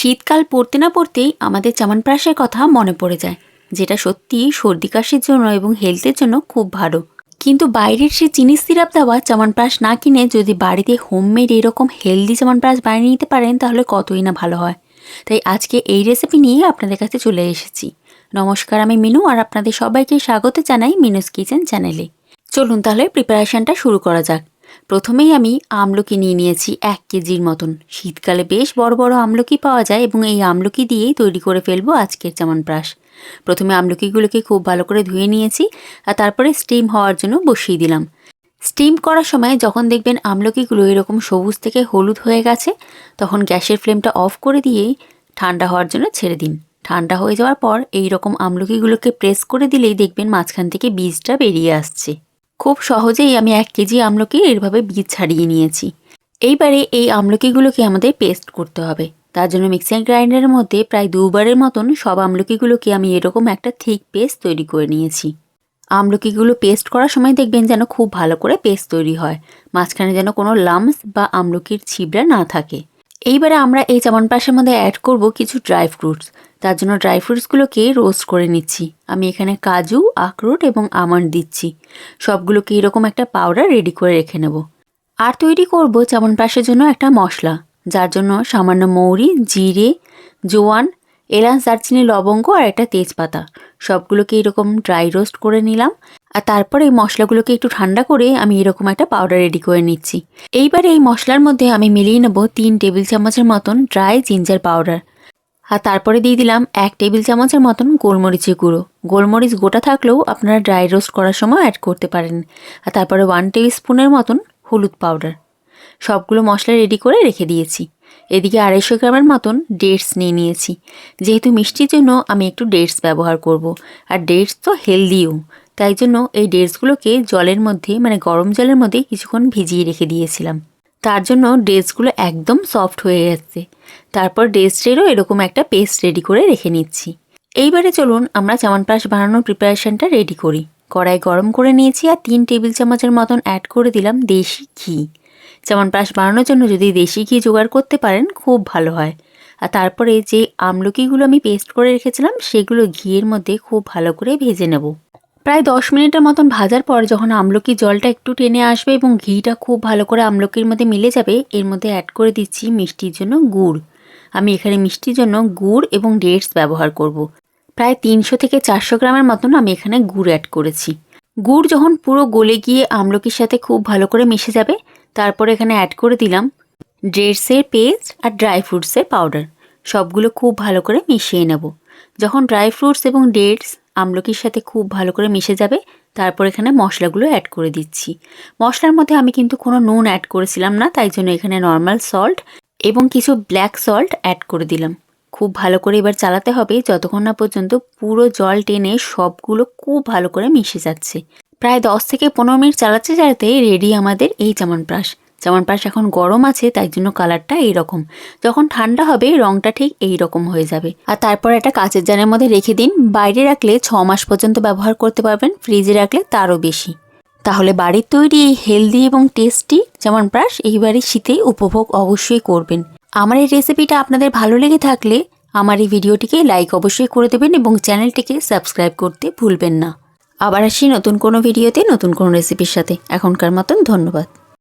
শীতকাল পড়তে না পড়তেই আমাদের চ্যবনপ্রাশের কথা মনে পড়ে যায়, যেটা সত্যিই সর্দি কাশির জন্য এবং হেলথের জন্য খুব ভালো। কিন্তু বাইরের সে চিনি সিরাপ দেওয়া চ্যবনপ্রাশ না কিনে যদি বাড়িতে হোমমেড এরকম হেলদি চ্যবনপ্রাশ বানিয়ে নিতে পারেন তাহলে কতই না ভালো হয়। তাই আজকে এই রেসিপি নিয়ে আপনাদের কাছে চলে এসেছি। নমস্কার, আমি মিনু আর আপনাদের সবাইকে স্বাগত জানাই মিনুস কিচেন চ্যানেলে। চলুন তাহলে প্রিপারেশনটা শুরু করা যাক। প্রথমেই আমি আমলকি নিয়ে নিয়েছি 1 কেজির মতন। শীতকালে বেশ বড় বড় আমলকি পাওয়া যায় এবং এই আমলকি দিয়েই তৈরি করে ফেলবো আজকের চ্যবনপ্রাশ। প্রথমে আমলকিগুলোকে খুব ভালো করে ধুয়ে নিয়েছি আর তারপরে স্টিম হওয়ার জন্য বসিয়ে দিলাম। স্টিম করার সময় যখন দেখবেন আমলকিগুলো এরকম সবুজ থেকে হলুদ হয়ে গেছে, তখন গ্যাসের ফ্লেমটা অফ করে দিয়েই ঠান্ডা হওয়ার জন্য ছেড়ে দিন। ঠান্ডা হয়ে যাওয়ার পর এই রকম আমলকিগুলোকে প্রেস করে দিলেই দেখবেন মাঝখান থেকে বীজটা বেরিয়ে আসছে। খুব সহজেই আমি 1 কেজি আমলকির এভাবে বীজ ছাড়িয়ে নিয়েছি। এইবারে এই আমলকিগুলোকে আমাদের পেস্ট করতে হবে। তার জন্য মিক্সিং গ্রাইন্ডারের মধ্যে প্রায় 2 বারের মতন সব আমলকিগুলোকে আমি এরকম একটা থিক পেস্ট তৈরি করে নিয়েছি। আমলকিগুলো পেস্ট করার সময় দেখবেন যেন খুব ভালো করে পেস্ট তৈরি হয়, মাঝখানে যেন কোনো লাম্পস বা আমলকির ছিবড়া না থাকে। এইবারে আমরা এই চ্যবনপ্রাশের মধ্যে অ্যাড করব কিছু ড্রাই ফ্রুটস। তার জন্য ড্রাই ফ্রুটসগুলোকে রোস্ট করে নিচ্ছি। আমি এখানে কাজু, আখরোট এবং আমন্ড দিচ্ছি। সবগুলোকে এরকম একটা পাউডার রেডি করে রেখে নেব। আর তৈরি করব চ্যবনপ্রাশের জন্য একটা মশলা, যার জন্য সামান্য মৌরি, জিরে, জোয়ান, এলাচ, দারচিনি, লবঙ্গ আর একটা তেজপাতা সবগুলোকে এরকম ড্রাই রোস্ট করে নিলাম। আর তারপর এই মশলাগুলোকে একটু ঠান্ডা করে আমি এরকম একটা পাউডার রেডি করে নিচ্ছি। এইবারে এই মশলার মধ্যে আমি মিলিয়ে নেব 3 টেবিল চামচের মতন ড্রাই জিঞ্জার পাউডার। আর তারপরে দিয়ে দিলাম 1 টেবিল চামচের মতন গোলমরিচের গুঁড়ো। গোলমরিচ গোটা থাকলেও আপনারা ড্রাই রোস্ট করার সময় অ্যাড করতে পারেন। আর তারপরে 1 টেবিল স্পুনের মতন হলুদ পাউডার। সবগুলো মশলা রেডি করে রেখে দিয়েছি। এদিকে 250 গ্রামের মতন ডেটস নিয়ে নিয়েছি। যেহেতু মিষ্টির জন্য আমি একটু ডেটস ব্যবহার করব, আর ডেটস তো হেলদিও, তাই জন্য এই ডেটসগুলোকে জলের মধ্যে মানে গরম জলের মধ্যে কিছুক্ষণ ভিজিয়ে রেখে দিয়েছিলাম। তার জন্য ডেটসগুলো একদম সফট হয়ে গেছে। তারপর ডেটসেরও এরকম একটা পেস্ট রেডি করে রেখে নিচ্ছি। এইবারে চলুন আমরা চ্যবনপ্রাশ বানানোর প্রিপারেশনটা রেডি করি। কড়াই গরম করে নিয়েছি আর 3 টেবিল চামচের মতন অ্যাড করে দিলাম দেশি ঘি। চ্যবনপ্রাশ বানানোর জন্য যদি দেশি ঘি জোগাড় করতে পারেন খুব ভালো হয়। আর তারপরে যে আমলকিগুলো আমি পেস্ট করে রেখেছিলাম সেগুলো ঘিয়ের মধ্যে খুব ভালো করে ভেজে নেব। প্রায় 10 মিনিটের মতন ভাজার পর যখন আমলকির জলটা একটু টেনে আসবে এবং ঘিটা খুব ভালো করে আমলকির মধ্যে মিলে যাবে, এর মধ্যে অ্যাড করে দিচ্ছি মিষ্টির জন্য গুড়। আমি এখানে মিষ্টির জন্য গুড় এবং ডেটস ব্যবহার করব। প্রায় 300 থেকে 400 গ্রামের মতন আমি এখানে গুড় অ্যাড করেছি। গুড় যখন পুরো গলে গিয়ে আমলকির সাথে খুব ভালো করে মিশে যাবে, তারপরে এখানে অ্যাড করে দিলাম ডেটসের পেস্ট আর ড্রাই ফ্রুটসের পাউডার। সবগুলো খুব ভালো করে মিশিয়ে নেব। যখন ড্রাই ফ্রুটস এবং ডেটস আমলকির সাথে খুব ভালো করে মিশে যাবে, তারপর এখানে মশলাগুলো অ্যাড করে দিচ্ছি। মশলার মধ্যে আমি কিন্তু কোনো নুন অ্যাড করেছিলাম না, তাই জন্য এখানে নর্মাল সল্ট এবং কিছু ব্ল্যাক সল্ট অ্যাড করে দিলাম। খুব ভালো করে এবার চালাতে হবে যতক্ষণ না পর্যন্ত পুরো জল টেনে সবগুলো খুব ভালো করে মিশে যাচ্ছে। প্রায় 10 থেকে 15 মিনিট চালাতে চালাতে রেডি আমাদের এই চ্যবনপ্রাশ। চ্যবনপ্রাশ এখন গরম আছে, তাই জন্য কালারটা এইরকম। যখন ঠান্ডা হবে রঙটা ঠিক এই রকম হয়ে যাবে। আর তারপর একটা কাঁচের জারের মধ্যে রেখে দিন। বাইরে রাখলে 6 মাস পর্যন্ত ব্যবহার করতে পারবেন, ফ্রিজে রাখলে তারও বেশি। তাহলে বাড়ির তৈরি এই হেলদি এবং টেস্টি চ্যবনপ্রাশ এইবারে শীতে উপভোগ অবশ্যই করবেন। আমার এই রেসিপিটা আপনাদের ভালো লেগে থাকলে আমার এই ভিডিওটিকে লাইক অবশ্যই করে দেবেন এবং চ্যানেলটিকে সাবস্ক্রাইব করতে ভুলবেন না। আবার আসি নতুন কোনো ভিডিওতে নতুন কোনো রেসিপির সাথে। এখনকার মতন ধন্যবাদ।